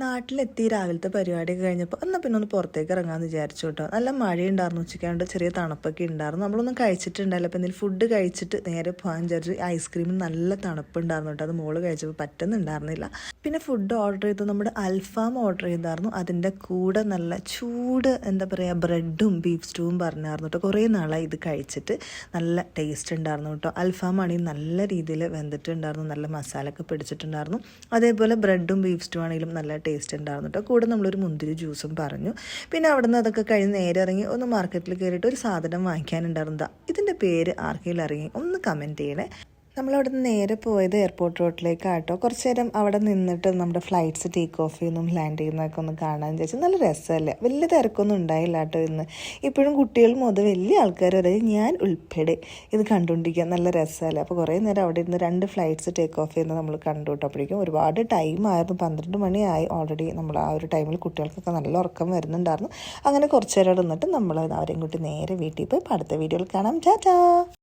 നാട്ടിലെത്തി രാവിലത്തെ പരിപാടിയൊക്കെ കഴിഞ്ഞപ്പോൾ എന്നാൽ പിന്നെ ഒന്ന് പുറത്തേക്ക് ഇറങ്ങാമെന്ന് വിചാരിച്ചു കേട്ടോ. നല്ല മഴയുണ്ടായിരുന്നു, ഉച്ചയ്ക്കാണ്ട് ചെറിയ തണുപ്പൊക്കെ ഉണ്ടായിരുന്നു. നമ്മളൊന്നും കഴിച്ചിട്ടുണ്ടായില്ല. അപ്പോൾ എന്തെങ്കിലും ഫുഡ് കഴിച്ചിട്ട് നേരെ പോകാൻ വിചാരിച്ചു. ഐസ്ക്രീമിന് നല്ല തണുപ്പുണ്ടായിരുന്നു കേട്ടോ. അത് മോള് കഴിച്ചപ്പോൾ പറ്റുന്നുണ്ടായിരുന്നില്ല. പിന്നെ ഫുഡ് ഓർഡർ ചെയ്തു, നമ്മുടെ അൽഫാം ഓർഡർ ചെയ്തായിരുന്നു. അതിൻ്റെ കൂടെ നല്ല ചൂട് എന്താ പറയുക ബ്രെഡും ബീഫ് സ്റ്റൂവും പറഞ്ഞായിരുന്നു കേട്ടോ. കുറേ നാളായി ഇത് കഴിച്ചിട്ട്. നല്ല ടേസ്റ്റ് ഉണ്ടായിരുന്നു കേട്ടോ. അൽഫാമാണെങ്കിൽ നല്ല രീതിയിൽ വെന്തിട്ടുണ്ടായിരുന്നു, നല്ല മസാലയൊക്കെ പിടിച്ചിട്ടുണ്ടായിരുന്നു. അതേപോലെ ബ്രെഡും ബീഫ് സ്റ്റൂ ആണെങ്കിലും നല്ല ടേസ്റ്റ് ഉണ്ടായിരുന്നു കേട്ടോ. കൂടെ നമ്മളൊരു മുന്തിരി ജ്യൂസും പറഞ്ഞു. പിന്നെ അവിടെ നിന്ന് അതൊക്കെ കഴിഞ്ഞ് നേരെ ഇറങ്ങി ഒന്ന് മാർക്കറ്റിൽ കയറിയിട്ട് ഒരു സാധനം വാങ്ങിക്കാനുണ്ടായിരുന്നതാ. ഇതിൻ്റെ പേര് ആർക്കെങ്കിലും ഇറങ്ങി ഒന്ന് കമൻറ്റ് ചെയ്യണേ. നമ്മളവിടെ നിന്ന് നേരെ പോയത് എയർപോർട്ട് റോഡിലേക്കാട്ടോ. കുറച്ച് നേരം അവിടെ നിന്നിട്ട് നമ്മുടെ ഫ്ലൈറ്റ്സ് ടേക്ക് ഓഫ് ചെയ്യുന്നതും ലാൻഡ് ചെയ്യുന്നതൊക്കെ ഒന്ന് കാണാൻ വിചാരിച്ചു. നല്ല രസമല്ലേ, വലിയ തിരക്കൊന്നും ഉണ്ടായില്ല കേട്ടോ ഇന്ന്. ഇപ്പോഴും കുട്ടികൾ മുതൽ വലിയ ആൾക്കാർ വരെ ഞാൻ ഉൾപ്പെടെ ഇത് കണ്ടുകൊണ്ടിരിക്കുക. നല്ല രസമല്ലേ. അപ്പോൾ കുറേ നേരം അവിടെ ഇരുന്ന് 2 ഫ്ലൈറ്റ്സ് ടേക്ക് ഓഫ് ചെയ്യുന്നത് നമ്മൾ കണ്ടു കേട്ടോ. അപ്പോഴേക്കും ഒരുപാട് ടൈമായിരുന്നു, 12 മണിയായി ഓൾറെഡി. നമ്മൾ ആ ഒരു ടൈമിൽ കുട്ടികൾക്കൊക്കെ നല്ല ഉറക്കം വരുന്നുണ്ടായിരുന്നു. അങ്ങനെ കുറച്ച് നേരം നിന്നിട്ട് നമ്മൾ അവരെയും കൂട്ടി നേരെ വീട്ടിൽ പോയി അടുത്ത വീഡിയോയിൽ കാണാം. ടാറ്റാ.